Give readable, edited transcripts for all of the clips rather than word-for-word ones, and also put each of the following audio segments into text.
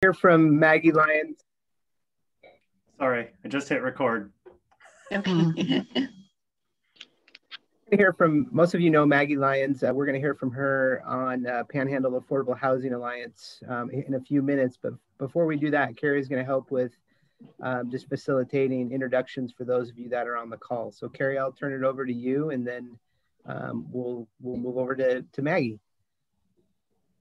Hear from Maggie Lyons. Sorry, I just hit record. Okay. Hear from, most of you know Maggie Lyons. We're going to hear from her on Panhandle Affordable Housing Alliance in a few minutes. But before we do that, Carrie's going to help with just facilitating introductions for those of you that are on the call. So Carrie, I'll turn it over to you, and then we'll move over to Maggie.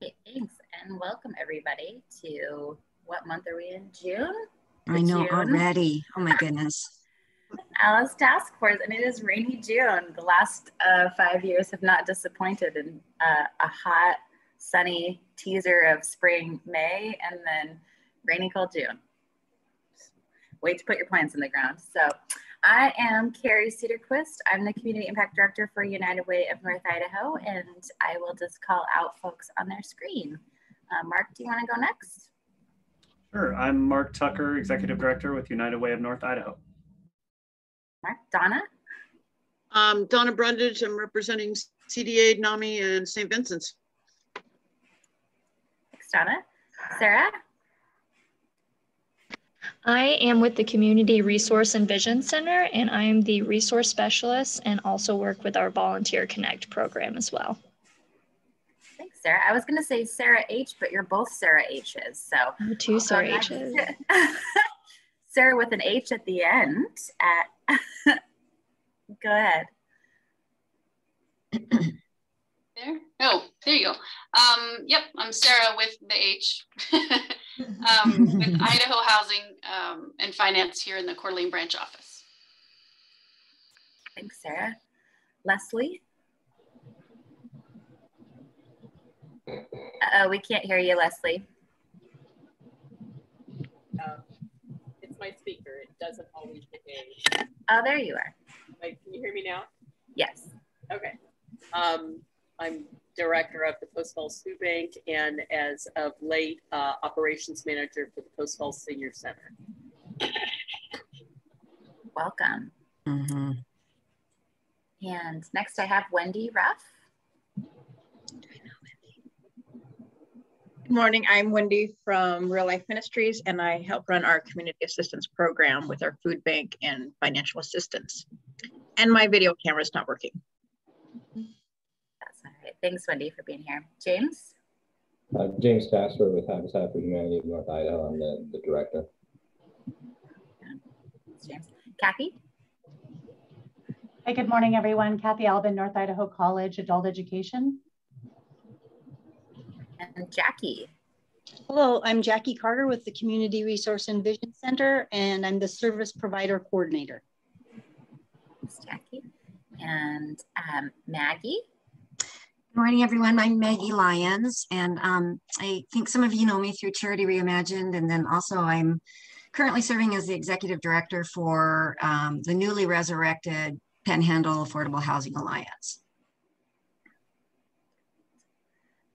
Okay, thanks, and welcome everybody to, what month are we in? June? I know already. Oh my goodness. Alice Task Force, and it is rainy June. The last 5 years have not disappointed in a hot, sunny teaser of spring, May, and then rainy, cold June. Wait to put your plants in the ground. So I am Carrie Cedarquist. I'm the Community Impact Director for United Way of North Idaho, and I will just call out folks on their screen. Mark, do you want to go next? Sure, I'm Mark Tucker, Executive Director with United Way of North Idaho. Mark. Donna? Donna Brundage. I'm representing CDA, NAMI, and St. Vincent's. Thanks, Donna. Sarah? I am with the Community Resource and Vision Center, and I am the resource specialist and also work with our Volunteer Connect program as well. Thanks, Sarah. I was going to say Sarah H, but you're both Sarah H's. So two Sarah H's. Sarah with an H at the end. Go ahead. There? Oh, there you go. Yep, I'm Sarah with the H. With Idaho Housing and Finance here in the Coeur d'Alene branch office. Thanks, Sarah. Leslie? We can't hear you, Leslie. It's my speaker. It doesn't always behave. Oh, there you are. Like, can you hear me now? Yes. Okay. I'm director of the Post Falls Food Bank, and as of late, operations manager for the Post Falls Senior Center. Welcome. Mm-hmm. And next I have Wendy Ruff. Good morning, I'm Wendy from Real Life Ministries, and I help run our community assistance program with our food bank and financial assistance. And my video camera is not working. That's all right. Thanks, Wendy, for being here. James? James Stassford with Habitat for Humanity of North Idaho. I'm the director. Thanks, James. Kathy? Hey, good morning, everyone. Kathy Albin, North Idaho College, Adult Education. And Jackie. Hello, I'm Jackie Carter with the Community Resource and Vision Center, and I'm the Service Provider Coordinator. Thanks, Jackie. And Maggie. Good morning, everyone. I'm Maggie Lyons, and I think some of you know me through Charity Reimagined, and then also I'm currently serving as the Executive Director for the newly resurrected Panhandle Affordable Housing Alliance.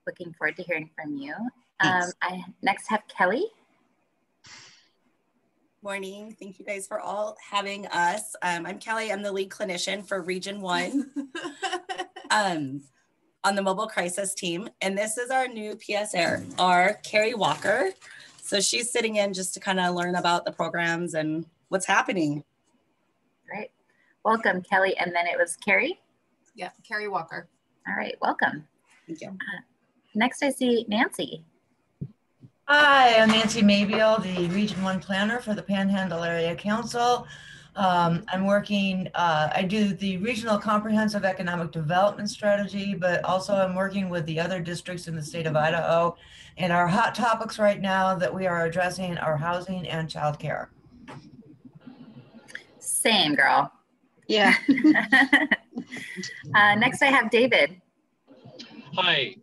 Looking forward to hearing from you. I next have Kelly. Morning. Thank you guys for all having us. I'm Kelly. I'm the lead clinician for Region 1 on the mobile crisis team. And this is our new PSR, our Carrie Walker. So she's sitting in just to kind of learn about the programs and what's happening. Great. Welcome, Kelly. And then it was Carrie? Yeah, Carrie Walker. All right, welcome. Thank you. Next I see Nancy. Hi, I'm Nancy Maybiel, the Region 1 planner for the Panhandle Area Council. I'm working, I do the Regional Comprehensive Economic Development Strategy, but also I'm working with the other districts in the state of Idaho. And our hot topics right now that we are addressing are housing and childcare. Same, girl. Yeah. Next I have David. Hi.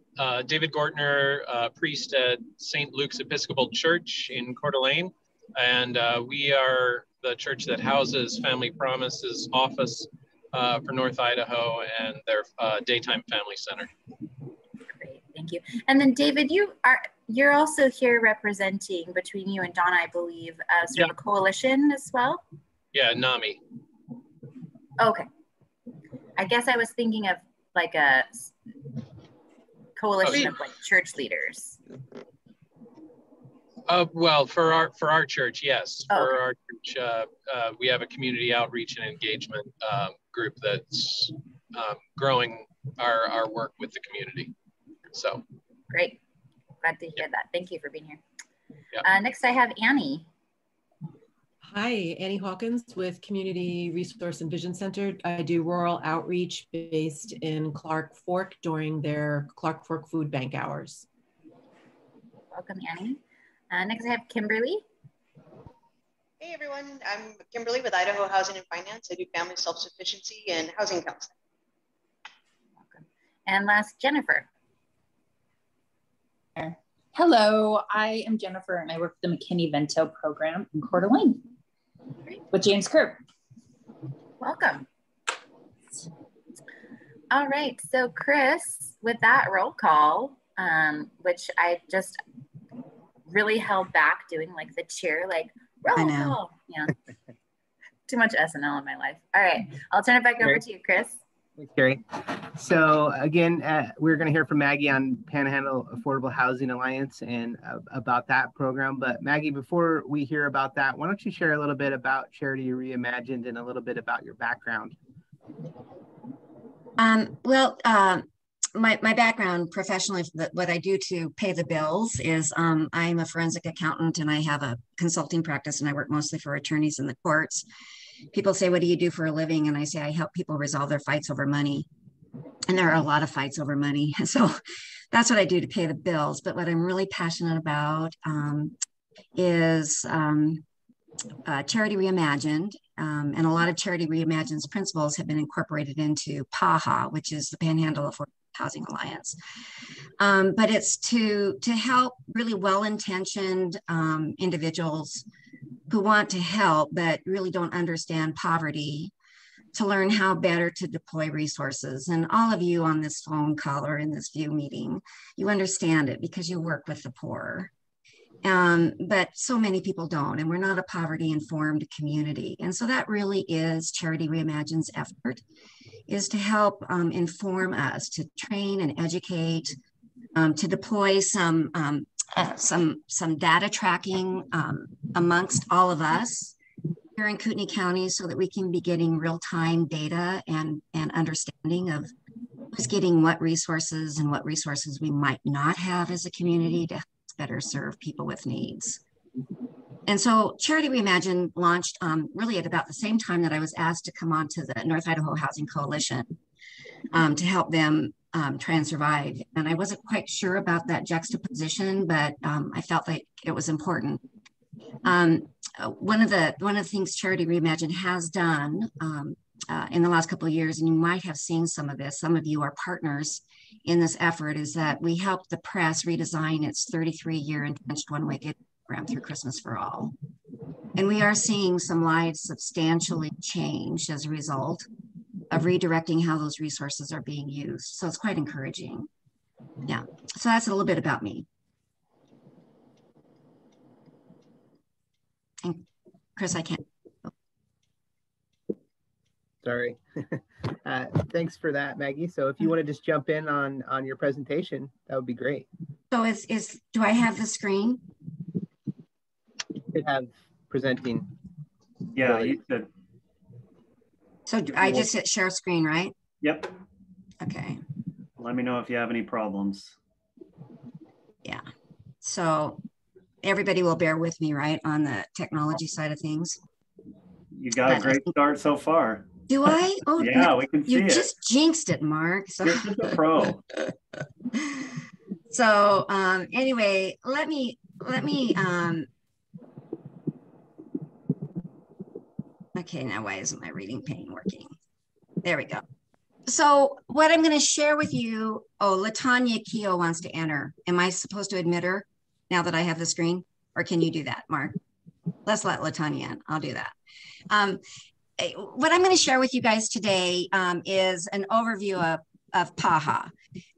David Gortner, priest at St. Luke's Episcopal Church in Coeur d'Alene, and we are the church that houses Family Promise's office for North Idaho and their daytime family center. Great, thank you. And then David, you're also here representing, between you and Donna, I believe, sort of a coalition as well? Yeah, NAMI. Okay. I guess I was thinking of like a coalition of like church leaders. Well, for our church, yes. Oh, for okay. our church, we have a community outreach and engagement group that's growing our work with the community. So Great. Glad to hear that. Thank you for being here. Yeah. Next, I have Annie. Hi, Annie Hawkins with Community Resource and Vision Center. I do rural outreach based in Clark Fork during their Clark Fork Food Bank hours. Welcome, Annie. Next, I have Kimberly. Hey everyone, I'm Kimberly with Idaho Housing and Finance. I do family self-sufficiency and housing counseling. Welcome. And last, Jennifer. Hello, I am Jennifer and I work for the McKinney-Vento program in Coeur d'Alene with James Kerr. Welcome. All right, so Chris, with that roll call, which I just really held back doing like the cheer, like roll call. Yeah. Too much SNL in my life. All right, I'll turn it back over to you, Chris. Thanks, Carrie. So again, we're going to hear from Maggie on Panhandle Affordable Housing Alliance and about that program. But Maggie, before we hear about that, why don't you share a little bit about Charity Reimagined and a little bit about your background? My background professionally, what I do to pay the bills is I'm a forensic accountant and I have a consulting practice and I work mostly for attorneys in the courts. People say, what do you do for a living? And I say, I help people resolve their fights over money. And there are a lot of fights over money. So that's what I do to pay the bills. But what I'm really passionate about is Charity Reimagined. And a lot of Charity Reimagined's principles have been incorporated into PAHA, which is the Panhandle Affordable Housing Alliance. But it's to help really well-intentioned individuals who want to help but really don't understand poverty to learn how better to deploy resources. And all of you on this phone call or in this view meeting, you understand it because you work with the poor. But so many people don't, and we're not a poverty-informed community. And so that really is Charity Reimagined's effort, is to help inform us, to train and educate, to deploy some data tracking amongst all of us here in Kootenai County so that we can be getting real-time data and understanding of who's getting what resources and what resources we might not have as a community to better serve people with needs. And so Charity Reimagined launched really at about the same time that I was asked to come on to the North Idaho Housing Coalition to help them try and survive. And I wasn't quite sure about that juxtaposition, but I felt like it was important. One of the things Charity Reimagined has done in the last couple of years, and you might have seen some of this, some of you are partners in this effort, is that we helped the press redesign its 33-year entrenched one-way program through Christmas for All. And we are seeing some lives substantially change as a result of redirecting how those resources are being used. So it's quite encouraging. Yeah, so that's a little bit about me. And Chris, I can't. Sorry. Thanks for that, Maggie. So if you want to just jump in on your presentation, that would be great. So do I have the screen? You could have presenting. Yeah, you could. So I just hit share screen, right? Yep. Okay. Let me know if you have any problems. Yeah. So everybody will bear with me, right, on the technology side of things. You got a great start so far. Do I? Oh, yeah, no, we can see you it. just jinxed it, Mark. So. You're such a pro. So anyway, let me. Okay, now why isn't my reading pane working? There we go. So what I'm going to share with you. Oh, LaTanya Keogh wants to enter. Am I supposed to admit her now that I have the screen, or can you do that, Mark? Let's let LaTanya in. I'll do that. What I'm going to share with you guys today is an overview of PAHA.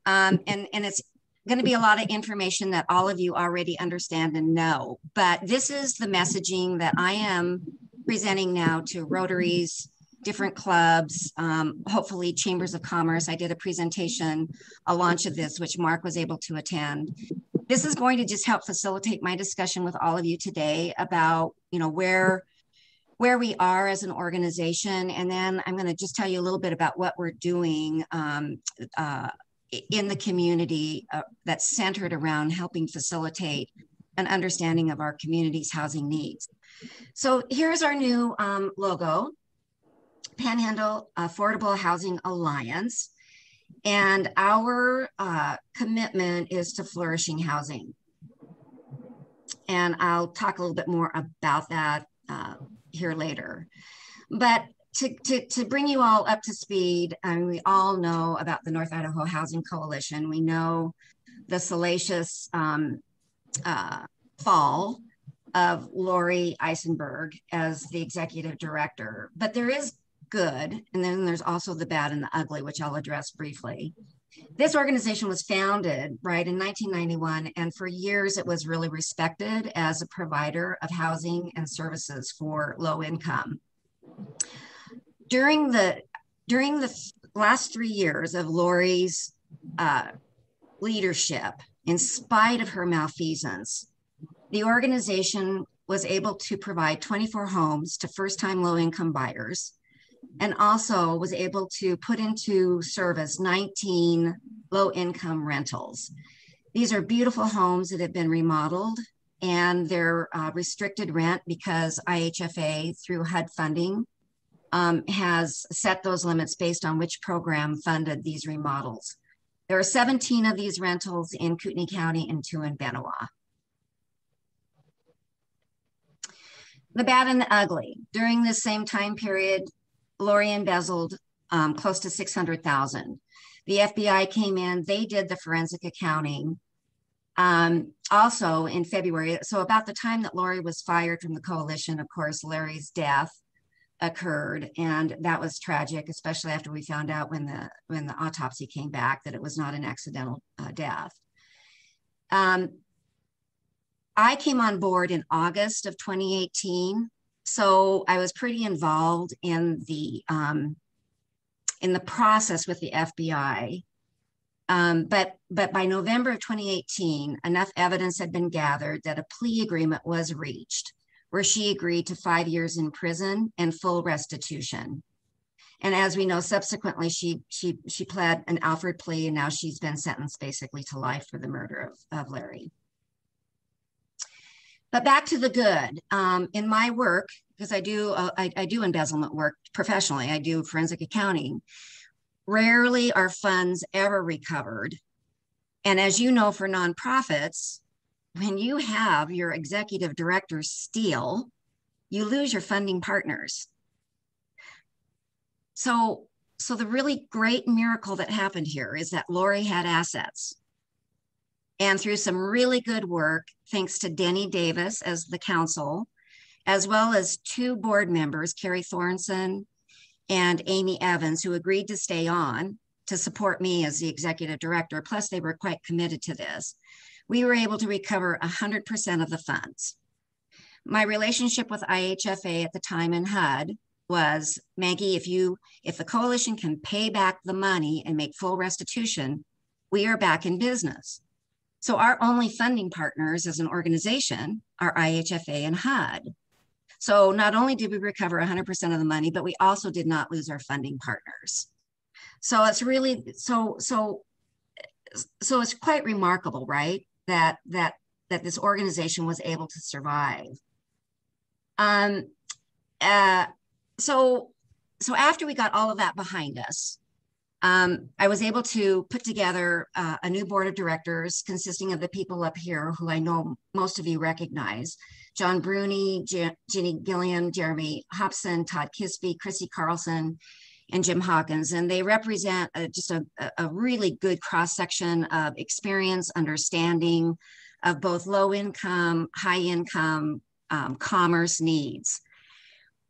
And it's going to be a lot of information that all of you already understand and know. But this is the messaging that I am presenting now to Rotaries, different clubs, hopefully chambers of commerce. I did a presentation, a launch of this, which Mark was able to attend. This is going to just help facilitate my discussion with all of you today about, where we are as an organization. And then I'm going to just tell you a little bit about what we're doing in the community that's centered around helping facilitate an understanding of our community's housing needs. So here's our new logo, Panhandle Affordable Housing Alliance. And our commitment is to flourishing housing. And I'll talk a little bit more about that here later. But to bring you all up to speed, I mean, we all know about the North Idaho Housing Coalition. We know the salacious fall of Lori Eisenberg as the executive director, but there is good, and then there's also the bad and the ugly, which I'll address briefly. This organization was founded right in 1991, and for years it was really respected as a provider of housing and services for low income. During the last 3 years of Lori's leadership, in spite of her malfeasance, the organization was able to provide 24 homes to first-time low-income buyers, and also was able to put into service 19 low-income rentals. These are beautiful homes that have been remodeled, and they're restricted rent because IHFA, through HUD funding, has set those limits based on which program funded these remodels. There are 17 of these rentals in Kootenai County and 2 in Benoit. The bad and the ugly. During this same time period, Lori embezzled close to $600,000. The FBI came in, they did the forensic accounting. Also in February, so about the time that Lori was fired from the coalition, of course, Larry's death occurred, and that was tragic, especially after we found out when the autopsy came back that it was not an accidental death. I came on board in August of 2018, so I was pretty involved in the process with the FBI. But by November of 2018, enough evidence had been gathered that a plea agreement was reached, where she agreed to 5 years in prison and full restitution. And as we know, subsequently, she pled an Alford plea, and now she's been sentenced basically to life for the murder of Larry. But back to the good. In my work, because I do embezzlement work professionally, I do forensic accounting, rarely are funds ever recovered. And as you know, for nonprofits, when you have your executive directors steal, you lose your funding partners. So the really great miracle that happened here is that Lori had assets. And through some really good work, thanks to Denny Davis as the counsel, as well as 2 board members, Carrie Thornson and Amy Evans, who agreed to stay on to support me as the executive director, plus they were quite committed to this, we were able to recover 100% of the funds. My relationship with IHFA at the time in HUD was, Maggie, if the coalition can pay back the money and make full restitution, we are back in business. So our only funding partners as an organization are IHFA and HUD. So not only did we recover 100% of the money, but we also did not lose our funding partners. So it's really, so it's quite remarkable, right? That this organization was able to survive. So after we got all of that behind us, I was able to put together a new board of directors consisting of the people up here who I know most of you recognize: John Bruni, Ginny Gilliam, Jeremy Hobson, Todd Kisby, Chrissy Carlson, and Jim Hawkins. And they represent just a really good cross-section of experience, understanding of both low income, high income commerce needs.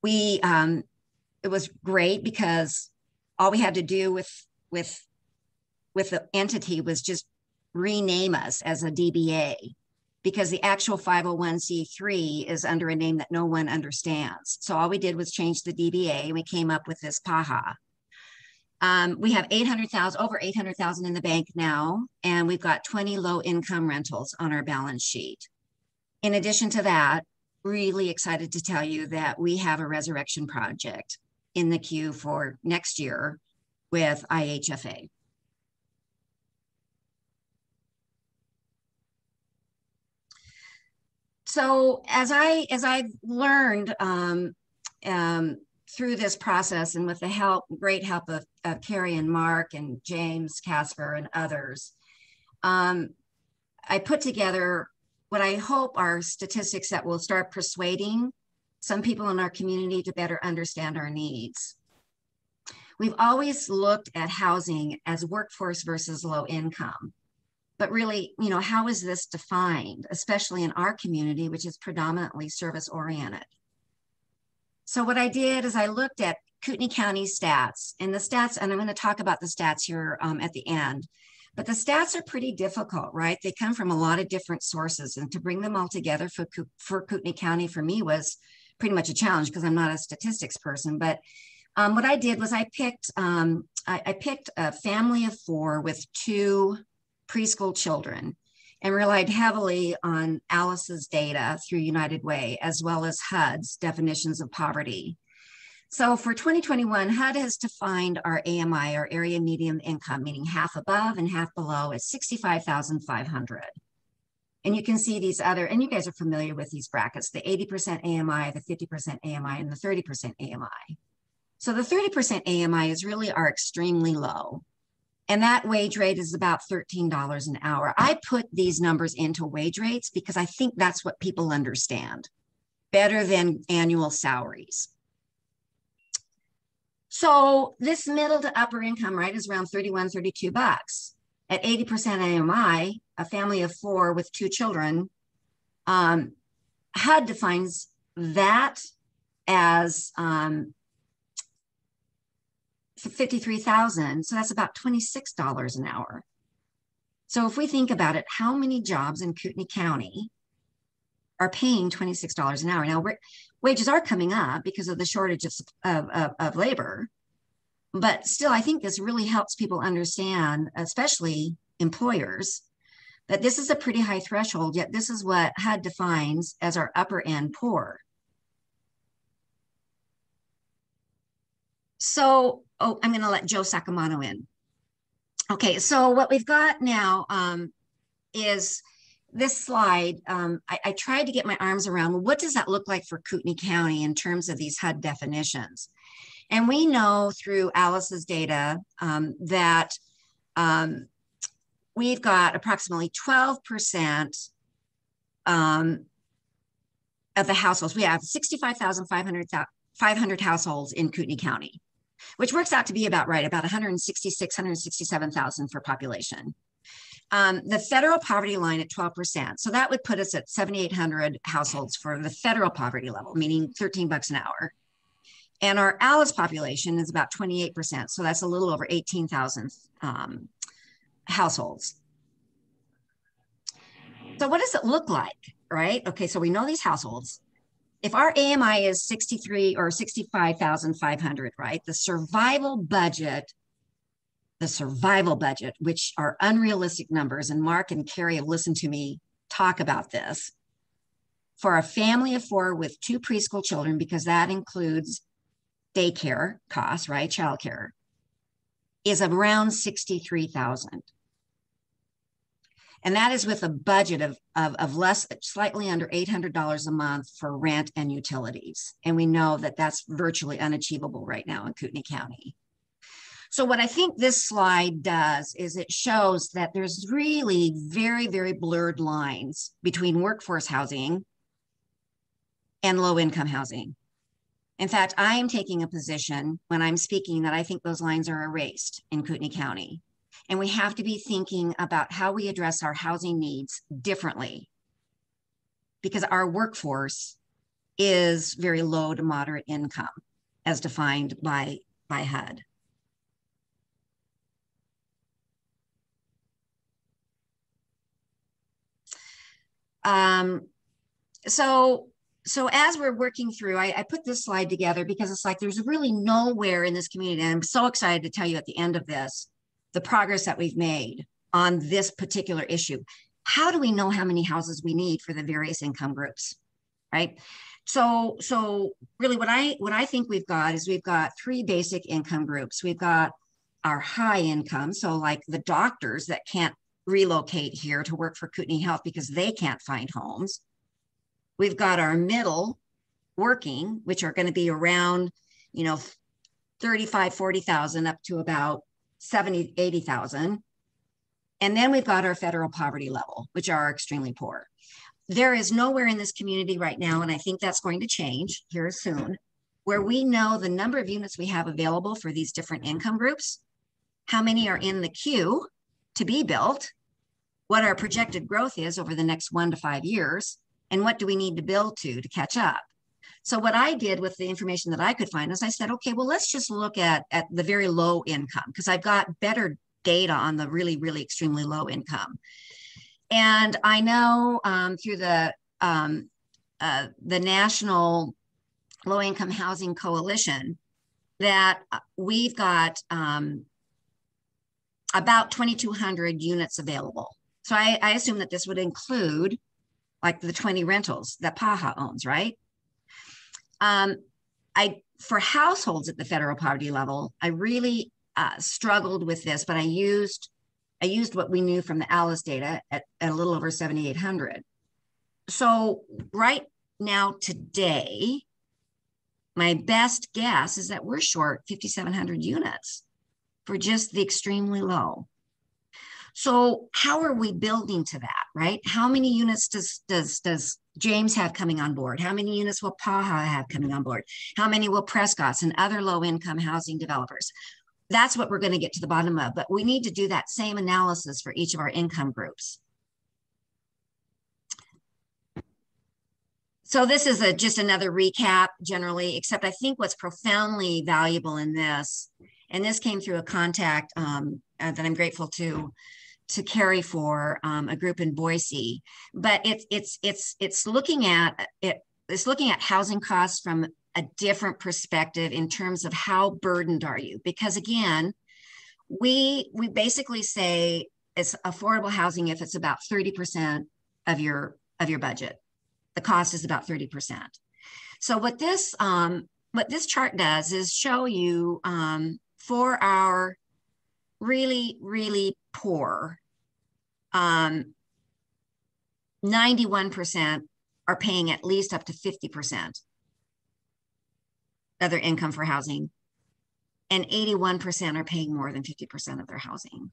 It was great because all we had to do with the entity was just rename us as a DBA, because the actual 501c3 is under a name that no one understands. So all we did was change the DBA, and we came up with this PAHA. We have 800,000, over 800,000 in the bank now, and we've got 20 low income rentals on our balance sheet. In addition to that, really excited to tell you that we have a resurrection project in the queue for next year with IHFA. So as I've learned through this process, and with the great help of Carrie and Mark and James, Casper, and others, I put together what I hope are statistics that will start persuading some people in our community to better understand our needs. We've always looked at housing as workforce versus low income. But really, you know, how is this defined, especially in our community, which is predominantly service oriented? So what I did is I looked at Kootenai County stats, and the stats, and I'm going to talk about the stats here at the end, but the stats are pretty difficult, right? They come from a lot of different sources, and to bring them all together for Kootenai County for me was pretty much a challenge because I'm not a statistics person. But what I did was I picked a family of 4 with 2 preschool children and relied heavily on Alice's data through United Way, as well as HUD's definitions of poverty. So for 2021, HUD has defined our AMI, our area median income, meaning half above and half below, at $65,500. And you can see these other, and you guys are familiar with these brackets, the 80% AMI, the 50% AMI, and the 30% AMI. So the 30% AMI is really our extremely low. And that wage rate is about $13 an hour. I put these numbers into wage rates because I think that's what people understand better than annual salaries. So this middle to upper income, right, is around 31, 32 bucks. At 80% AMI, a family of 4 with 2 children, HUD defines that as 53,000. So that's about $26 an hour. So if we think about it, how many jobs in Kootenai County are paying $26 an hour? Now, wages are coming up because of the shortage of labor, but still, I think this really helps people understand, especially employers, that this is a pretty high threshold, yet this is what HUD defines as our upper end poor. So, oh, I'm going to let Joe Sacamano in. Okay, so what we've got now is this slide. I tried to get my arms around, well, what does that look like for Kootenai County in terms of these HUD definitions? And we know through Alice's data that we've got approximately 12% of the households. We have 65,500 households in Kootenai County, which works out to be about right, about 167,000 for population. The federal poverty line at 12%. So that would put us at 7,800 households for the federal poverty level, meaning 13 bucks an hour. And our Alice population is about 28%. So that's a little over 18,000 households. So what does it look like, right? Okay, so we know these households. If our AMI is 63 or 65,500, right? The survival budget, which are unrealistic numbers, and Mark and Carrie have listened to me talk about this, for a family of 4 with 2 preschool children, because that includes daycare costs, right? Childcare, is around 63,000. And that is with a budget of less, slightly under $800 a month for rent and utilities. And we know that that's virtually unachievable right now in Kootenai County. So what I think this slide does is it shows that there's really very, very blurred lines between workforce housing and low income housing. In fact, I am taking a position when I'm speaking that I think those lines are erased in Kootenai County. And we have to be thinking about how we address our housing needs differently, because our workforce is very low to moderate income as defined by HUD. So so as we're working through, I put this slide together because it's like there's really nowhere in this community, and I'm so excited to tell you at the end of this, the progress that we've made on this particular issue. How do we know how many houses we need for the various income groups, right? So really what I think we've got is we've got 3 basic income groups. We've got our high income, so like the doctors that can't relocate here to work for Kootenai Health because they can't find homes. We've got our middle working, which are going to be around, 35, 40,000 up to about 70, 80,000. And then we've got our federal poverty level, which are extremely poor. There is nowhere in this community right now, and I think that's going to change here soon, where we know the number of units we have available for these different income groups, how many are in the queue to be built, what our projected growth is over the next 1 to 5 years, and what do we need to build to catch up. So what I did with the information that I could find is I said, okay, well, let's just look at the very low income, because I've got better data on the really, really extremely low income. And I know through the National Low Income Housing Coalition that we've got about 2,200 units available. So I assume that this would include like the 20 rentals that PAHA owns, right? For households at the federal poverty level, I really struggled with this, but I used what we knew from the ALICE data at a little over 7,800. So right now today, my best guess is that we're short 5,700 units for just the extremely low. So how are we building to that, right? How many units does James have coming on board? How many units will PAHA have coming on board? How many will Prescott's and other low-income housing developers? That's what we're going to get to the bottom of, but we need to do that same analysis for each of our income groups. So this is just another recap generally, except I think what's profoundly valuable in this, and this came through a contact that I'm grateful to carry for a group in Boise, but it's looking at housing costs from a different perspective in terms of how burdened are you? Because again, we basically say it's affordable housing if it's about 30% of your budget. The cost is about 30%. So what this chart does is show you for our really, really poor, 91% are paying at least up to 50% of their income for housing, and 81% are paying more than 50% of their housing.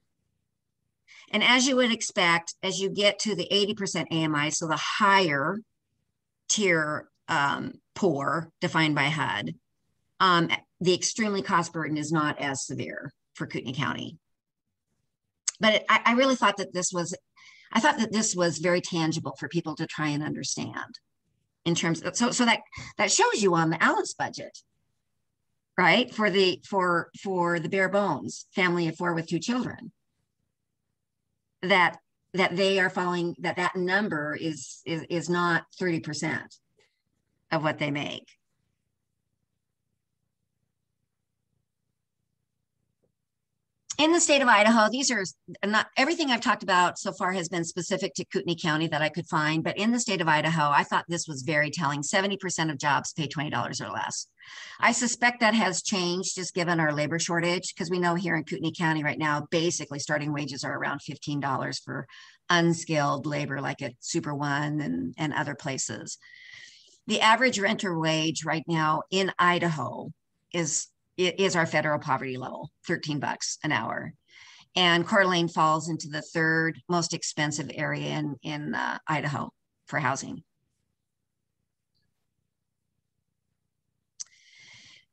And as you would expect, as you get to the 80% AMI, so the higher tier poor defined by HUD, the extremely cost burden is not as severe for Kootenai County. But I really thought that this was very tangible for people to try and understand in terms of, so that shows you on the ALICE budget, right? For the bare bones family of 4 with 2 children, that they are falling, that number is not 30% of what they make. In the state of Idaho, these are not everything I've talked about so far has been specific to Kootenai County that I could find, but in the state of Idaho, I thought this was very telling. 70% of jobs pay $20 or less. I suspect that has changed just given our labor shortage, because we know here in Kootenai County right now, basically starting wages are around $15 for unskilled labor like at Super One and other places. The average renter wage right now in Idaho is our federal poverty level, $13 an hour. And Coeur d'Alene falls into the 3rd most expensive area in Idaho for housing.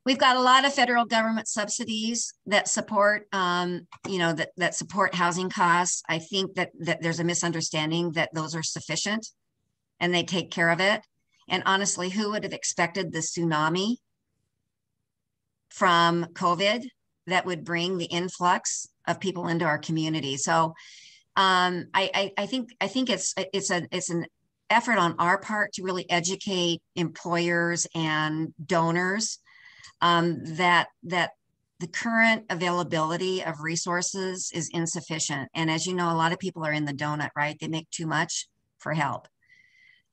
We've got a lot of federal government subsidies that support, that support housing costs. I think that there's a misunderstanding that those are sufficient and they take care of it. And honestly, who would have expected the tsunami from COVID that would bring the influx of people into our community? So I think it's an effort on our part to really educate employers and donors that the current availability of resources is insufficient. And as you know, a lot of people are in the donut, right? They make too much for help.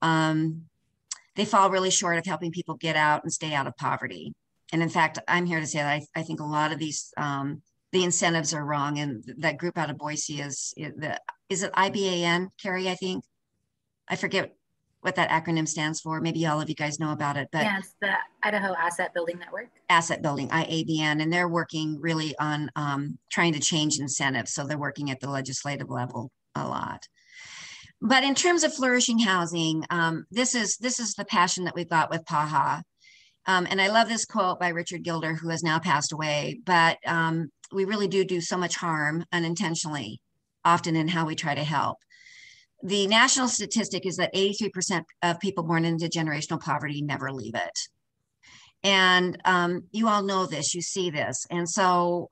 They fall really short of helping people get out and stay out of poverty. And in fact, I'm here to say that I think a lot of these, the incentives are wrong. And that group out of Boise is it IBAN, Carrie, I think? I forget what that acronym stands for. Maybe all of you guys know about it. But yeah, it's the Idaho Asset Building Network. Asset Building, IABN, and they're working really on trying to change incentives. So they're working at the legislative level a lot. But in terms of flourishing housing, this is the passion that we've got with PAHA. And I love this quote by Richard Gilder, who has now passed away, but we really do so much harm unintentionally, often in how we try to help. The national statistic is that 83% of people born into generational poverty never leave it. And you all know this, you see this. And so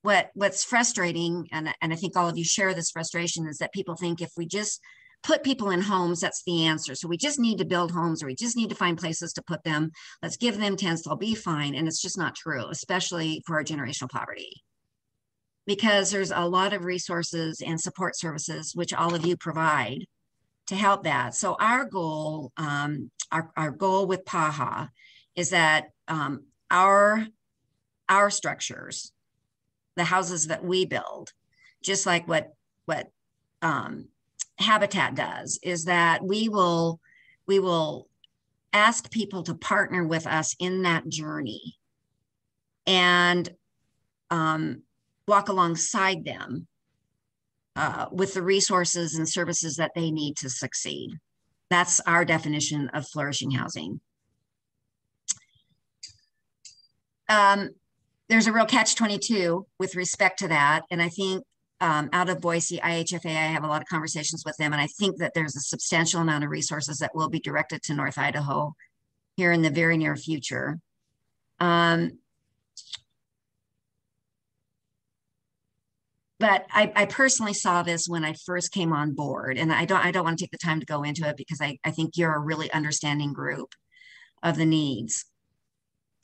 what's frustrating, and I think all of you share this frustration, is that people think if we just put people in homes, that's the answer. So we just need to build homes, or we just need to find places to put them. Let's give them tents, they'll be fine. And it's just not true, especially for our generational poverty. Because there's a lot of resources and support services, which all of you provide to help that. So our goal, our goal with PAHA is that our structures, the houses that we build, just like what Habitat does, is that we will ask people to partner with us in that journey and walk alongside them with the resources and services that they need to succeed. That's our definition of flourishing housing. There's a real catch-22 with respect to that. And I think out of Boise, IHFA, I have a lot of conversations with them. And I think that there's a substantial amount of resources that will be directed to North Idaho here in the very near future. But I personally saw this when I first came on board, and I don't want to take the time to go into it because I think you're a really understanding group of the needs.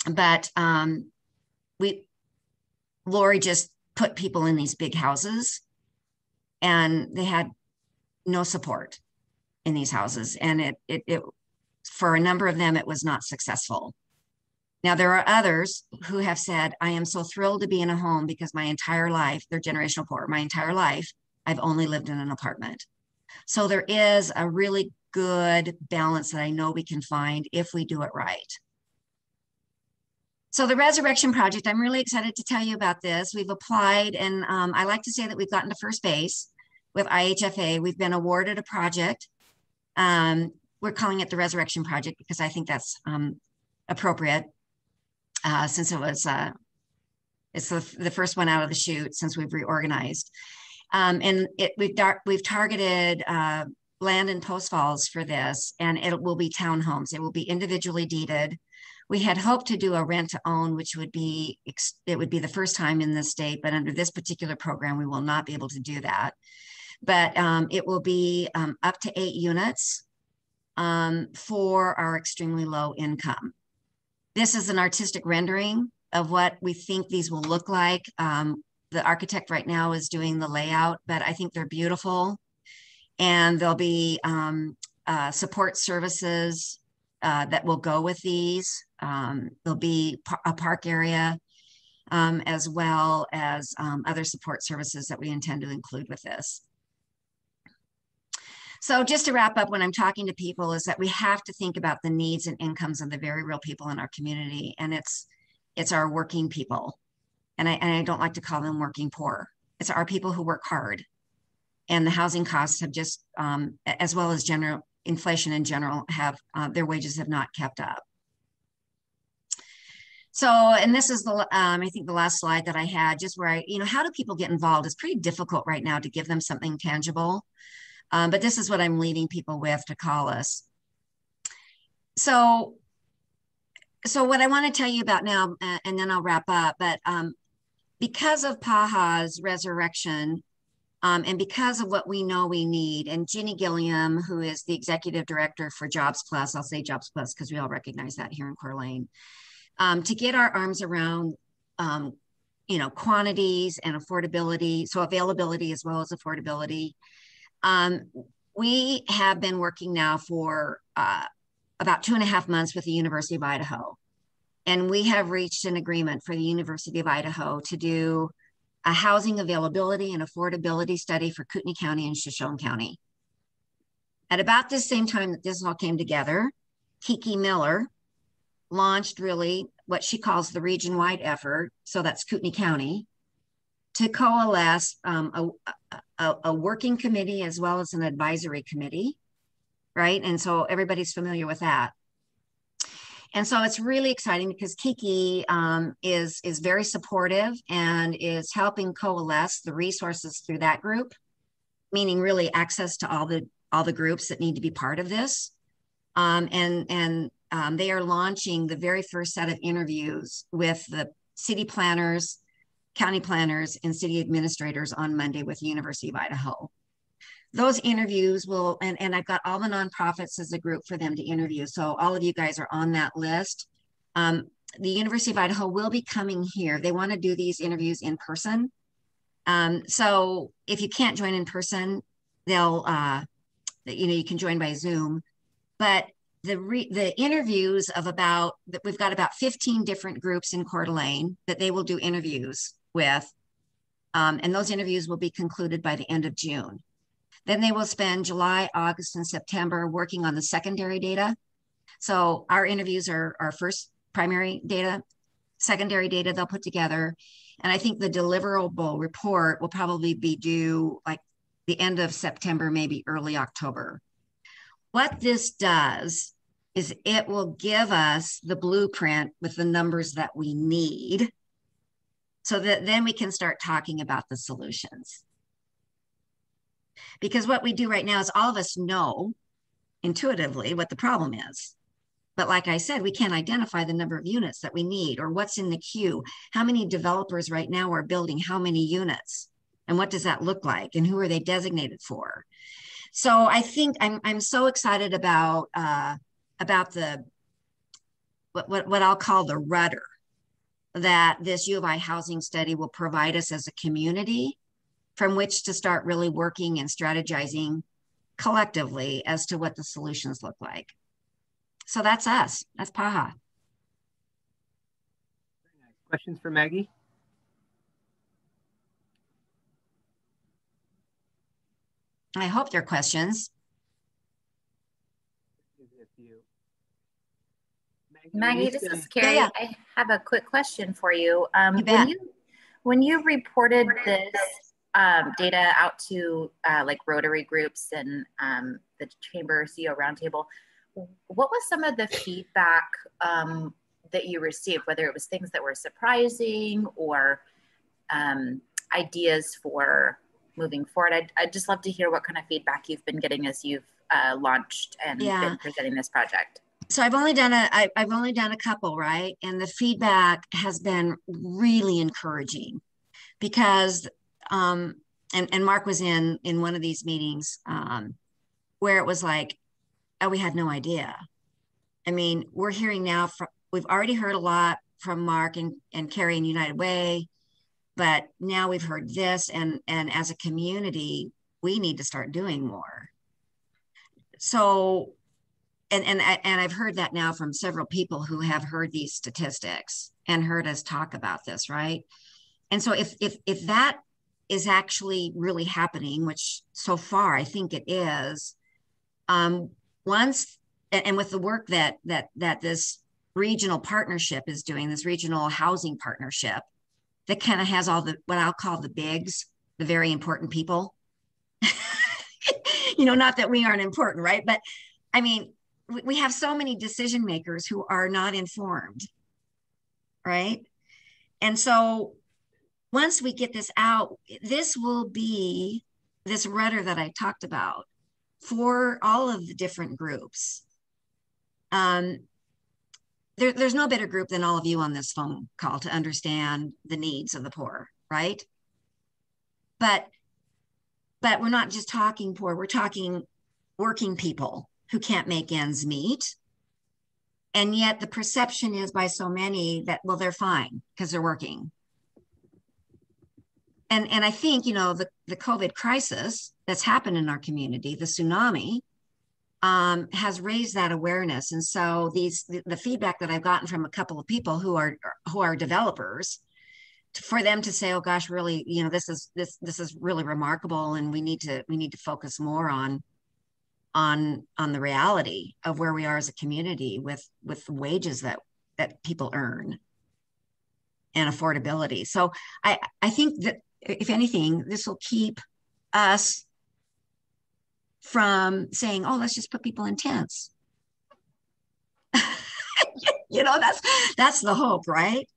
But Lori just put people in these big houses, and they had no support in these houses, and it for a number of them it was not successful. Now, there are others who have said, I am so thrilled to be in a home because my entire life, they're generational poor, my entire life, I've only lived in an apartment. So there is a really good balance that I know we can find if we do it right. So the Resurrection Project, I'm really excited to tell you about this. We've applied, and I like to say that we've gotten to first base with IHFA. We've been awarded a project. We're calling it the Resurrection Project because I think that's appropriate. Since it was, it's the first one out of the chute since we've reorganized. And we've targeted land in Post Falls for this, and it will be townhomes. It will be individually deeded. We had hoped to do a rent to own, which would be, it would be the first time in this state, but under this particular program, we will not be able to do that. But it will be up to 8 units for our extremely low income. This is an artistic rendering of what we think these will look like. The architect right now is doing the layout, but I think they're beautiful. And there'll be support services that will go with these. There'll be a park area as well as other support services that we intend to include with this. So just to wrap up, when I'm talking to people, is that we have to think about the needs and incomes of the very real people in our community. And it's our working people. And I don't like to call them working poor. It's our people who work hard. And the housing costs have just, as well as general inflation in general, have their wages have not kept up. So, and this is the, I think the last slide that I had, just where how do people get involved? It's pretty difficult right now to give them something tangible. But this is what I'm leading people with to call us. So what I want to tell you about now, and then I'll wrap up, but because of PAHA's resurrection, And because of what we know we need, and Ginny Gilliam, who is the executive director for Jobs Plus, I'll say Jobs Plus because we all recognize that here in Coeur d'Alene, to get our arms around, you know, quantities and affordability, so availability as well as affordability. We have been working now for about 2.5 months with the University of Idaho. And we have reached an agreement for the University of Idaho to do a housing availability and affordability study for Kootenai County and Shoshone County. At about the same time that this all came together, Kiki Miller launched really what she calls the region-wide effort, so that's Kootenai County, to coalesce a working committee as well as an advisory committee, right? And so everybody's familiar with that. And so it's really exciting because Kiki is very supportive and is helping coalesce the resources through that group, meaning really access to all the groups that need to be part of this. They are launching the very first set of interviews with the city planners, county planners, and city administrators on Monday with the University of Idaho. Those interviews will, and I've got all the nonprofits as a group for them to interview. So all of you guys are on that list. The University of Idaho will be coming here. They want to do these interviews in person. So if you can't join in person, they'll, you know, you can join by Zoom. But the interviews of we've got about 15 different groups in Coeur d'Alene that they will do interviews with. And those interviews will be concluded by the end of June. Then they will spend July, August, and September working on the secondary data. So our interviews are our first primary data, secondary data they'll put together. And I think the deliverable report will probably be due like the end of September, maybe early October. What this does is it will give us the blueprint with the numbers that we need so that then we can start talking about the solutions. Because what we do right now is all of us know intuitively what the problem is. But like I said, we can't identify the number of units that we need or what's in the queue. How many developers right now are building how many units? And what does that look like? And who are they designated for? So I think I'm so excited about the what I'll call the rudder that this U of I housing study will provide us as a community from which to start really working and strategizing collectively as to what the solutions look like. So that's us, that's PAHA. Questions for Maggie? I hope they're questions. Maggie, this is Carrie. Yeah. I have a quick question for you. You bet. When you reported this data out to like Rotary groups and the Chamber CEO Roundtable, what was some of the feedback that you received, whether it was things that were surprising or ideas for moving forward? I'd just love to hear what kind of feedback you've been getting as you've launched and been presenting this project. So I've only done a couple, right? And the feedback has been really encouraging because, and Mark was in one of these meetings where it was like, oh, we had no idea. I mean, we're hearing now, we've already heard a lot from Mark and Carrie in United Way, but now we've heard this, and as a community, we need to start doing more. So, and I've heard that now from several people who have heard these statistics and heard us talk about this, right? And so if that is actually really happening, which so far I think it is, once, and with the work that this regional partnership is doing, this regional housing partnership that kind of has all the, what I'll call the bigs, the very important people, you know, not that we aren't important, right? But I mean, we have so many decision makers who are not informed, right? And so once we get this out, this will be this rudder that I talked about for all of the different groups. There's no better group than all of you on this phone call to understand the needs of the poor, right? But But we're not just talking poor, we're talking working people who can't make ends meet. And yet the perception is by so many that, well, they're fine because they're working. And I think, you know, the COVID crisis that's happened in our community, the tsunami, has raised that awareness. And so the feedback that I've gotten from a couple of people who are developers, for them to say, oh gosh, really, you know, this is really remarkable, and we need to focus more on the reality of where we are as a community with the wages that people earn and affordability. So I think that if anything, this will keep us from saying, oh, let's just put people in tents. You know, that's the hope, right?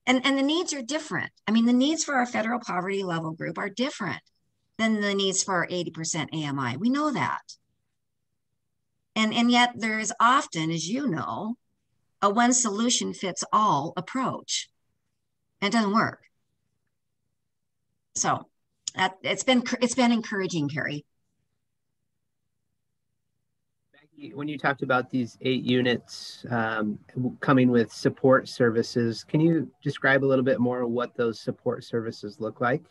And the needs are different. I mean, the needs for our federal poverty level group are different than the needs for our 80% AMI. We know that. And yet there is often, as you know, a one solution fits all approach. And it doesn't work. So it's been encouraging, Carrie. When you talked about these 8 units coming with support services, can you describe a little bit more what those support services look like,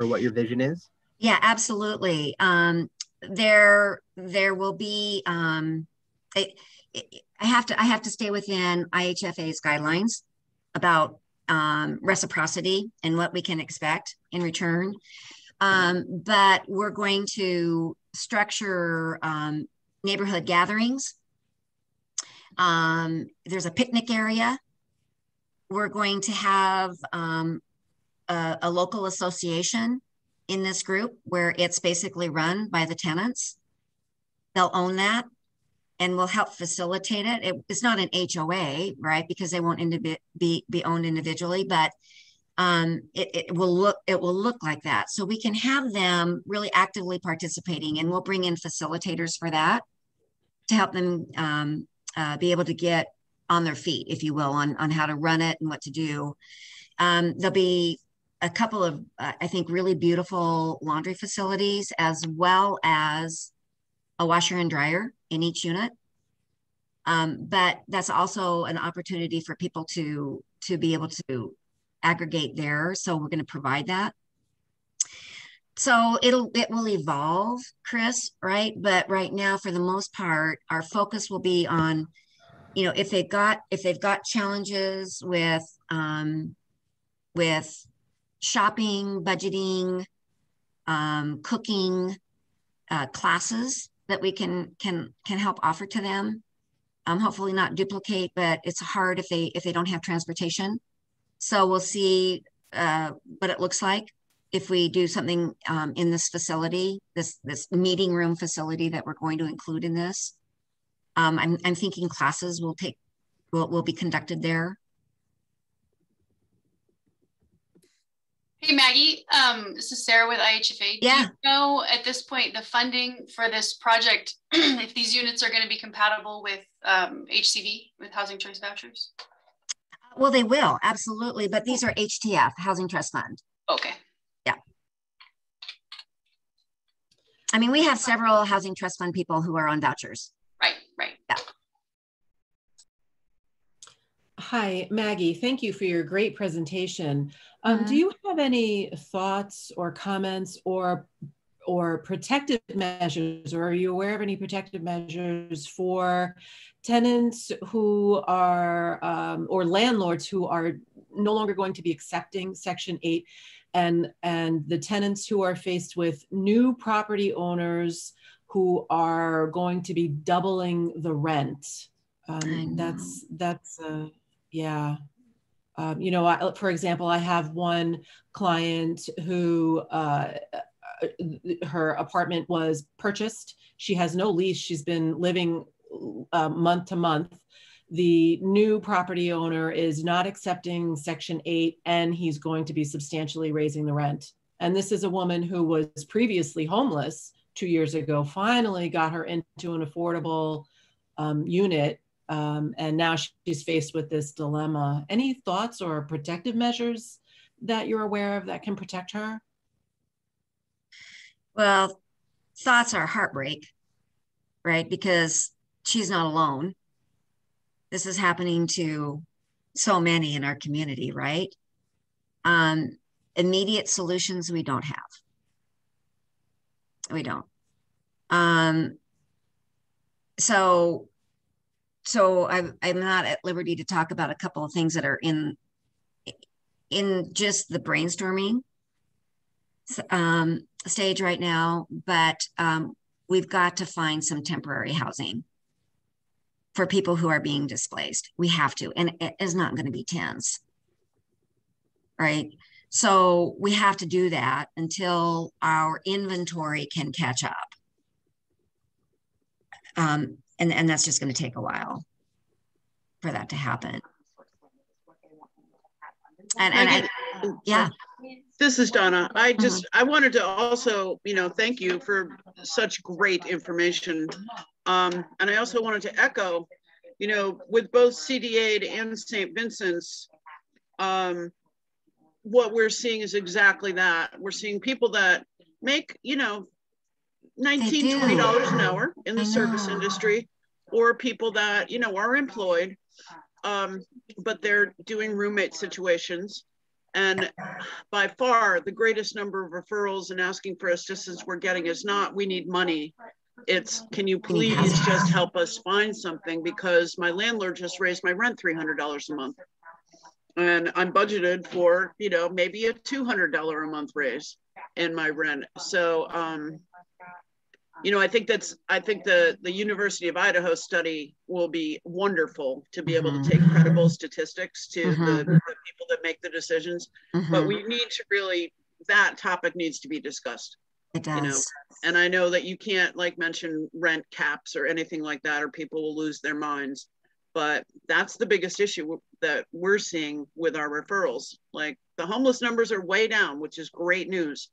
or what your vision is? Yeah, absolutely. There will be. I have to stay within IHFA's guidelines about reciprocity and what we can expect in return. But we're going to structure neighborhood gatherings. There's a picnic area. We're going to have a local association in this group where it's basically run by the tenants. They'll own that and we'll help facilitate it. It's not an HOA, right? Because they won't be owned individually, but it will look like that. So we can have them really actively participating, and we'll bring in facilitators for that to help them be able to get on their feet, if you will, on how to run it and what to do. There'll be a couple of, I think, really beautiful laundry facilities, as well as a washer and dryer in each unit. But that's also an opportunity for people to be able to aggregate there. So we're going to provide that. So it will evolve, Chris, right? But right now, for the most part, our focus will be on, you know, if they've got challenges with shopping, budgeting, cooking, classes that we can help offer to them. Hopefully not duplicate, but it's hard if they don't have transportation. So we'll see what it looks like if we do something in this facility, this meeting room facility that we're going to include in this. I'm thinking classes will be conducted there. Hey, Maggie, this is Sarah with IHFA. Yeah. Do you know at this point the funding for this project, if these units are going to be compatible with HCV, with Housing Choice Vouchers? Well, they will, absolutely. But these are HTF, Housing Trust Fund. Okay. Yeah. I mean, we have several Housing Trust Fund people who are on vouchers. Right. Yeah. Hi, Maggie. Thank you for your great presentation. Do you have any thoughts or comments or protective measures, or are you aware of any protective measures for tenants who are, or landlords who are no longer going to be accepting Section 8, and the tenants who are faced with new property owners who are going to be doubling the rent? Yeah. You know, for example, I have one client who her apartment was purchased. She has no lease. She's been living month to month. The new property owner is not accepting Section 8, and he's going to be substantially raising the rent. And this is a woman who was previously homeless 2 years ago, finally got her into an affordable unit. And now she's faced with this dilemma. Any thoughts or protective measures that you're aware of that can protect her? Well, thoughts are heartbreak, right? Because she's not alone. This is happening to so many in our community, right? Immediate solutions we don't have. We don't. So I'm not at liberty to talk about a couple of things that are in just the brainstorming stage right now, but we've got to find some temporary housing for people who are being displaced. We have to, and it is not going to be tents, right? So we have to do that until our inventory can catch up. And that's just going to take a while for that to happen. Yeah. This is Donna. I wanted to also, thank you for such great information. And I also wanted to echo, with both CD8 and St. Vincent's, what we're seeing is exactly that. We're seeing people that make, $19, $20 an hour in the service industry, or people that, are employed, but they're doing roommate situations. And by far, the greatest number of referrals and asking for assistance we're getting is not, we need money. It's, can you please just help us find something, because my landlord just raised my rent $300 a month. And I'm budgeted for, maybe a $200 a month raise in my rent. So, I think the University of Idaho study will be wonderful to be able to take credible statistics to the people that make the decisions. But we need to really, that topic needs to be discussed. It does. And I know that you can't mention rent caps or anything like that, or people will lose their minds. But that's the biggest issue that we're seeing with our referrals. Like, the homeless numbers are way down, which is great news.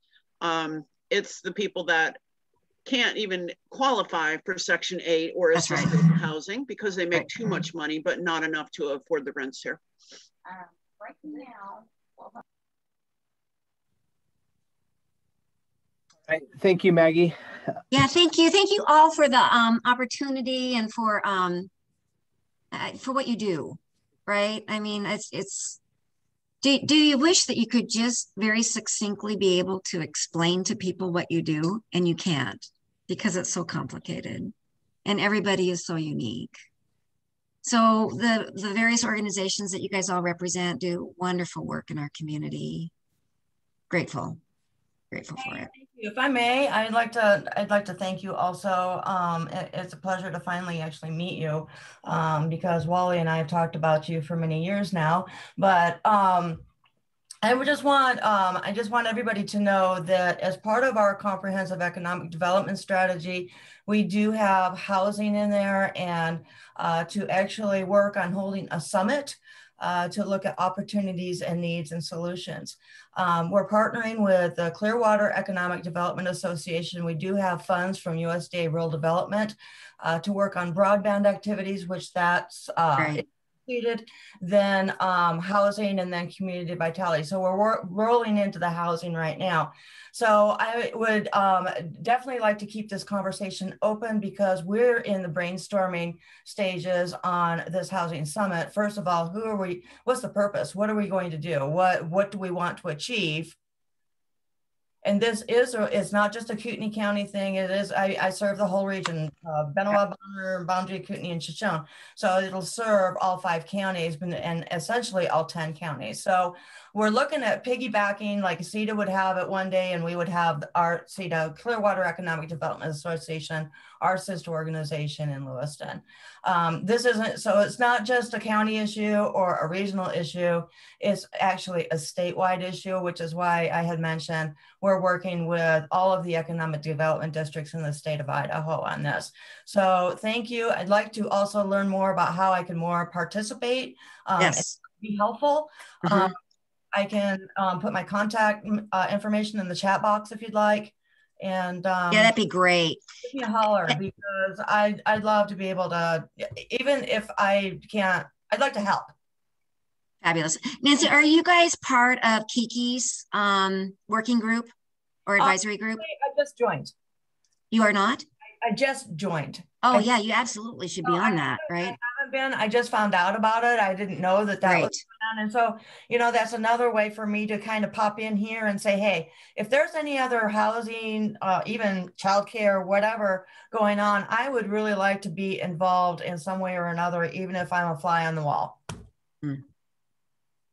It's the people that can't even qualify for Section 8 or assisted housing because they make too much money, but not enough to afford the rents here. Right now. Right. Thank you, Maggie. Yeah, thank you. Thank you all for the opportunity and for what you do, right? I mean, do you wish that you could just very succinctly be able to explain to people what you do, and you can't because it's so complicated and everybody is so unique. So the various organizations that you guys all represent do wonderful work in our community. Grateful for it. Thank you. If I may, I'd like to thank you also. It's a pleasure to finally actually meet you, because Wally and I have talked about you for many years now. But I just want everybody to know that as part of our comprehensive economic development strategy, we do have housing in there, and to actually work on holding a summit to look at opportunities and needs and solutions. We're partnering with the Clearwater Economic Development Association. We do have funds from USDA Rural Development to work on broadband activities, which that's completed, then housing, and then community vitality. So we're rolling into the housing right now. So I would definitely like to keep this conversation open, because we're in the brainstorming stages on this housing summit. First of all, who are we? What's the purpose? What are we going to do? What do we want to achieve? And this it's not just a Kootenai County thing. It is, I serve the whole region, Benoit, Bonner, Boundary, Kootenai, and Shoshone. So it'll serve all 5 counties and essentially all 10 counties. So we're looking at piggybacking, like CETA would have it one day, and we would have our CETA, Clearwater Economic Development Association, our sister organization in Lewiston. So it's not just a county issue or a regional issue. It's actually a statewide issue, which is why I had mentioned we're working with all of the economic development districts in the state of Idaho on this. So thank you. I'd like to also learn more about how I can more participate and be helpful. I can put my contact information in the chat box if you'd like. And yeah, that'd be great. Give me a holler, because I'd love to be able to, even if I can't, I'd like to help. Fabulous. Nancy, are you guys part of Kiki's working group or advisory group? just joined. You are not? I just joined. Oh, yeah, you absolutely should be on that, right? I haven't been. I just found out about it. I didn't know that that was going on. And so, you know, that's another way for me to kind of pop in here and say, hey, if there's any other housing, even childcare, whatever going on, I would really like to be involved in some way or another, even if I'm a fly on the wall.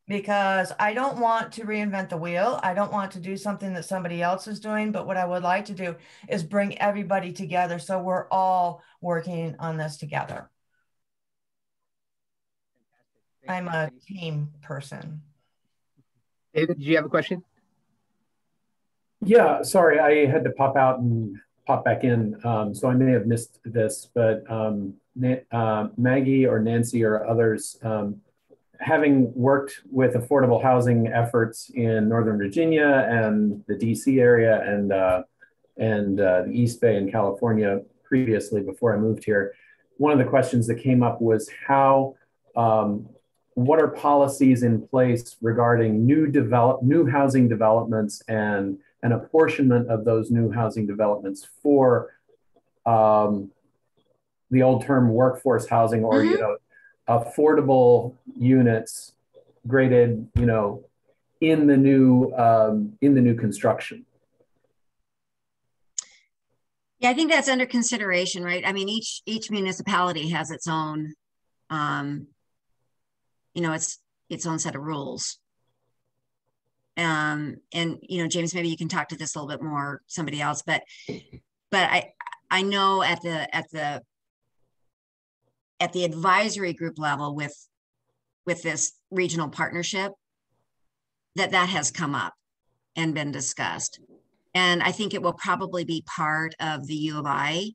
Because I don't want to reinvent the wheel. I don't want to do something that somebody else is doing, but what I would like to do is bring everybody together so we're all working on this together. I'm a team person. David, did you have a question? Yeah, sorry, I had to pop out and pop back in, so I may have missed this, but Maggie or Nancy or others, having worked with affordable housing efforts in Northern Virginia and the DC area and the East Bay in California previously before I moved here, one of the questions that came up was how, what are policies in place regarding new housing developments and an apportionment of those new housing developments for the old term workforce housing, or you know, affordable units graded, you know, in the new construction? Yeah, I think that's under consideration, right? I mean, each municipality has its own, you know, its own set of rules. And you know, James, maybe you can talk to this a little bit more, somebody else, but I know at the advisory group level with this regional partnership that has come up and been discussed. And I think it will probably be part of the U of I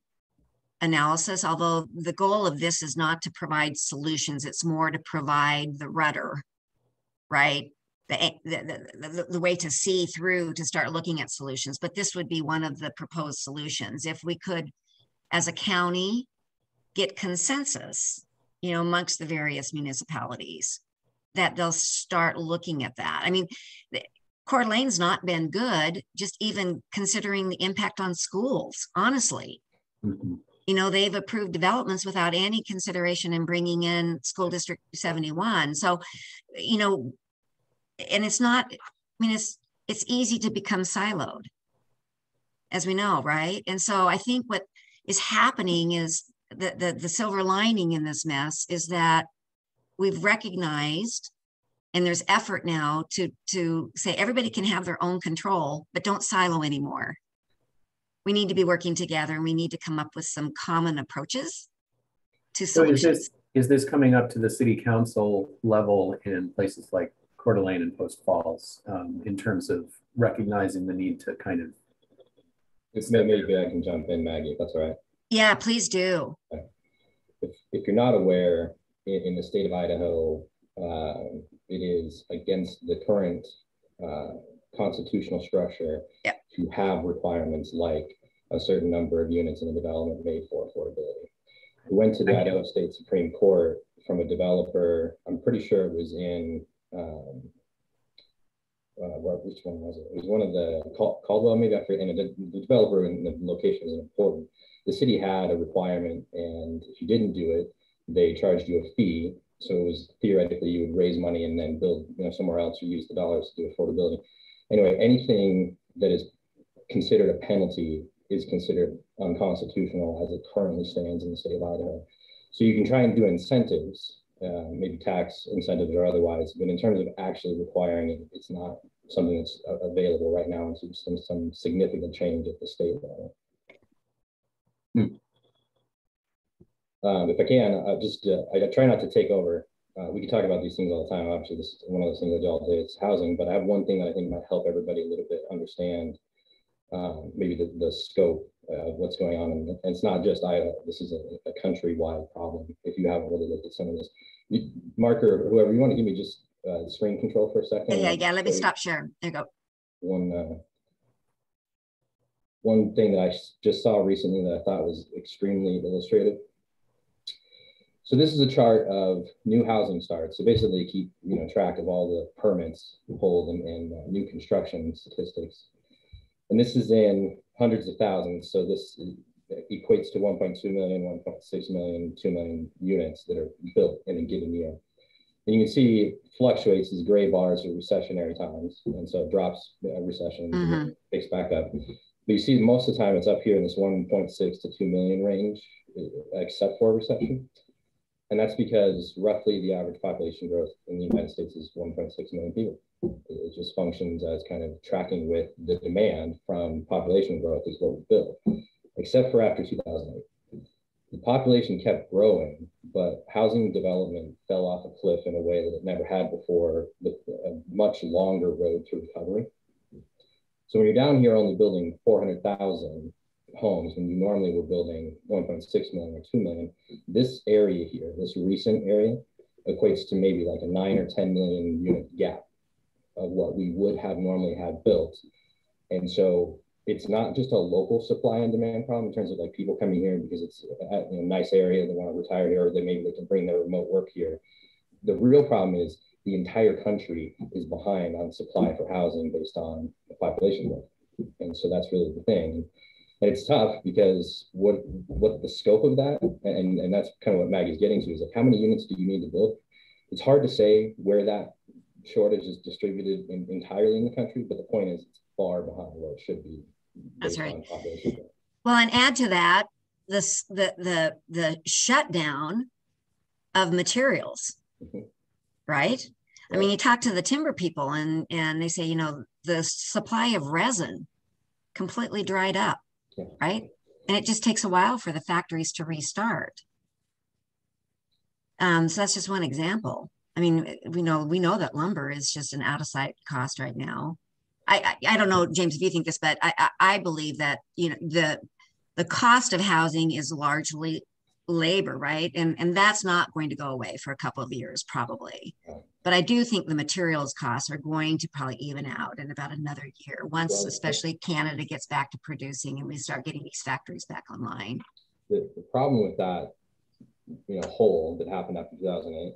analysis, although the goal of this is not to provide solutions, it's more to provide the rudder, right? The way to see through to start looking at solutions. But this would be one of the proposed solutions. If we could, as a county, get consensus, you know, amongst the various municipalities, that they'll start looking at that. I mean, Coeur d'Alene's not been good, just even considering the impact on schools, honestly. You know, they've approved developments without any consideration in bringing in School District 71. So, you know, and it's not, I mean, it's easy to become siloed, as we know, right? And so I think what is happening is the silver lining in this mess is that we've recognized, and there's effort now to say everybody can have their own control, but don't silo anymore. We need to be working together, and we need to come up with some common approaches to solutions. So is this coming up to the city council level in places like Coeur d'Alene and Post Falls, in terms of recognizing the need to kind of... Maybe I can jump in, Maggie, if that's all right. Yeah, please do. If you're not aware, in the state of Idaho, it is against the current constitutional structure to have requirements like a certain number of units in a development made for affordability. We went to the Idaho State Supreme Court from a developer. I'm pretty sure it was in, which one was it? It was one of the Caldwell, maybe I forget, and the developer and the location is important. The city had a requirement, and if you didn't do it, they charged you a fee. So it was theoretically you would raise money and then build, you know, somewhere else, or use the dollars to do affordability. Anyway, anything that is considered a penalty is considered unconstitutional as it currently stands in the state of Idaho. So you can try and do incentives, maybe tax incentives or otherwise, but in terms of actually requiring it, it's not something that's available right now until some significant change at the state level. If I can, I try not to take over. We can talk about these things all the time. Obviously, this is one of those things that y'all do, it's housing, but I have one thing that I think might help everybody a little bit understand maybe the scope of what's going on. And it's not just Idaho. This is a countrywide problem if you haven't really looked at some of this. Mark or whoever, you want to give me just the screen control for a second? Yeah, let me stop sharing. There you go. One thing that I just saw recently that I thought was extremely illustrative. So this is a chart of new housing starts. So basically keep track of all the permits pulled and new construction statistics. And this is in hundreds of thousands. So this equates to 1.2 million, 1.6 million, 2 million units that are built in a given year. And you can see fluctuates. These gray bars are recessionary times. And so it drops recession, picks back up. But you see most of the time it's up here in this 1.6 to 2 million range, except for recession. And that's because roughly the average population growth in the United States is 1.6 million people. It just functions as kind of tracking with the demand from population growth is what we build, except for after 2008. The population kept growing, but housing development fell off a cliff in a way that it never had before, with a much longer road to recovery. So when you're down here only building 400,000 homes, when you normally were building 1.6 million or 2 million, this area here, this recent area, equates to maybe like a 9 or 10 million unit gap of what we would have normally had built. And so it's not just a local supply and demand problem in terms of like people coming here because it's a nice area, they want to retire here, or maybe they can bring their remote work here. The real problem is the entire country is behind on supply for housing based on the population growth. And so that's really the thing. And it's tough because what the scope of that, and that's kind of what Maggie's getting to, is like how many units do you need to build? It's hard to say where that shortage is distributed entirely in the country, but the point is it's far behind where it should be. That's right. Well, and add to that the shutdown of materials, right? I mean, you talk to the timber people and they say, you know, the supply of resin completely dried up, right? And it just takes a while for the factories to restart. So that's just one example. I mean, we know that lumber is just an out of sight cost right now. I don't know, James, if you think this, but I believe that, you know, the cost of housing is largely labor, right? And that's not going to go away for a couple of years, probably. But I do think the materials costs are going to probably even out in about another year, once especially Canada gets back to producing and we start getting these factories back online. The problem with that, you know, hole that happened after 2008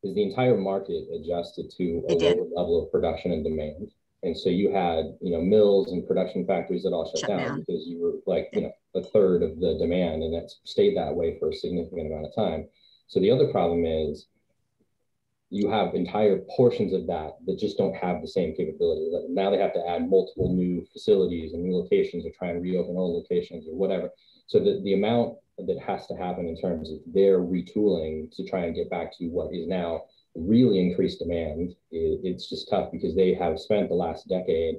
is the entire market adjusted to a lower level of production and demand. And so you had, you know, mills and production factories that all shut down because you were like, you know, a third of the demand, and that's stayed that way for a significant amount of time. So the other problem is you have entire portions of that just don't have the same capability. Now they have to add multiple new facilities and new locations or try and reopen old locations or whatever. So the amount that has to happen in terms of their retooling to try and get back to what is now really increased demand, it's just tough because they have spent the last decade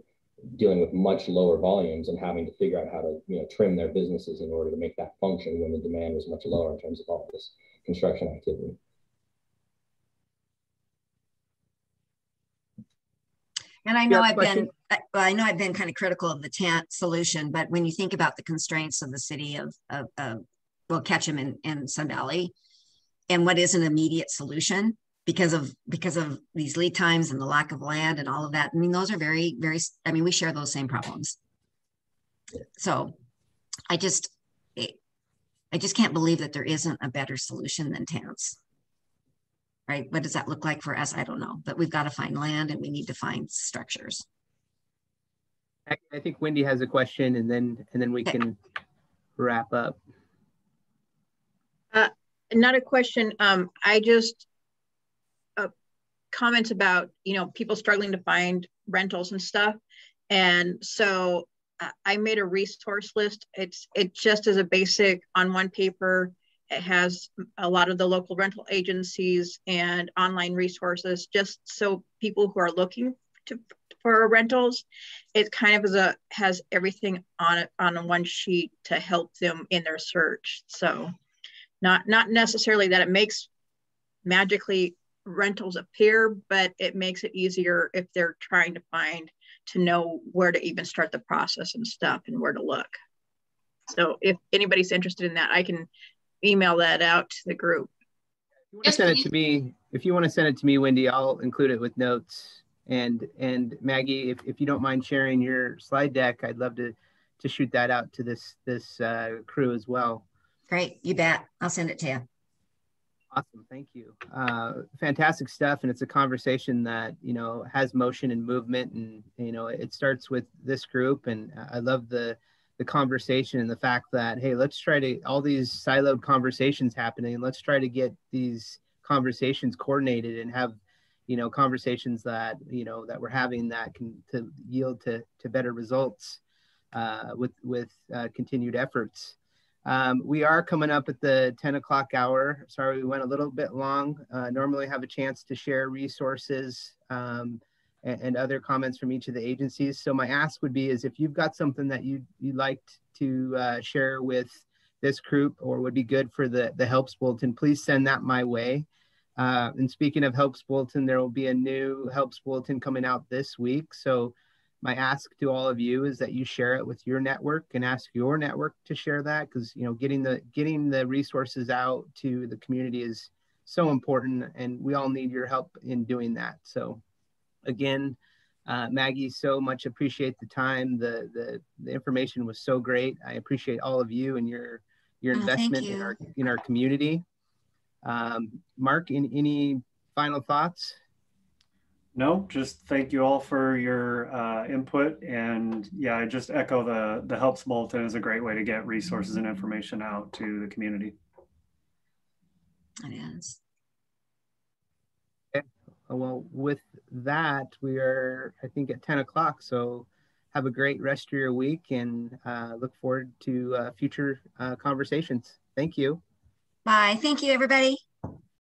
dealing with much lower volumes and having to figure out how to, you know, trim their businesses in order to make that function when the demand was much lower in terms of all this construction activity. And I know I've been kind of critical of the TANT solution, but when you think about the constraints of the city of Ketchum and Sun Valley, and what is an immediate solution because of these lead times and the lack of land and all of that. I mean, those are very, very, I mean, we share those same problems. So I just can't believe that there isn't a better solution than TANTs. Right? What does that look like for us? I don't know, but we've got to find land and we need to find structures. I think Wendy has a question, and then we can wrap up. Not a question. I just comments about, you know, people struggling to find rentals and stuff, and so I made a resource list. It just is a basic on one paper. It has a lot of the local rental agencies and online resources, just so people who are looking for rentals, it kind of has everything on it on one sheet to help them in their search. So not necessarily that it makes magically rentals appear, but it makes it easier if they're trying to know where to even start the process and stuff and where to look. So if anybody's interested in that, I can email that out to the group. If you want to send it to me, if you want to send it to me, Wendy, I'll include it with notes. And Maggie, if you don't mind sharing your slide deck, I'd love to shoot that out to this crew as well. Great, you bet. I'll send it to you. Awesome, thank you. Fantastic stuff, and it's a conversation that, you know, has motion and movement, and, you know, it starts with this group, and I love the the conversation and the fact that, hey, let's try to, all these siloed conversations happening, let's try to get these conversations coordinated and have, you know, conversations that, you know, that we're having that can to yield to better results with continued efforts. We are coming up at the 10 o'clock hour. Sorry, we went a little bit long. Normally have a chance to share resources and other comments from each of the agencies. So my ask would be is if you've got something that you'd like to share with this group or would be good for the Helps Bulletin, please send that my way. And speaking of Helps Bulletin, there will be a new Helps Bulletin coming out this week. So my ask to all of you is that you share it with your network and ask your network to share that, because, you know, getting the resources out to the community is so important, and we all need your help in doing that. So again, Maggie, so much appreciate the time. The information was so great. I appreciate all of you and your investment in our community. Mark, any final thoughts? No, just thank you all for your input. And yeah, I just echo the Helps Bulletin is a great way to get resources and information out to the community. It is. Okay. Well, with that, we are, I think, at 10 o'clock. So have a great rest of your week and look forward to future conversations. Thank you. Bye. Thank you, everybody.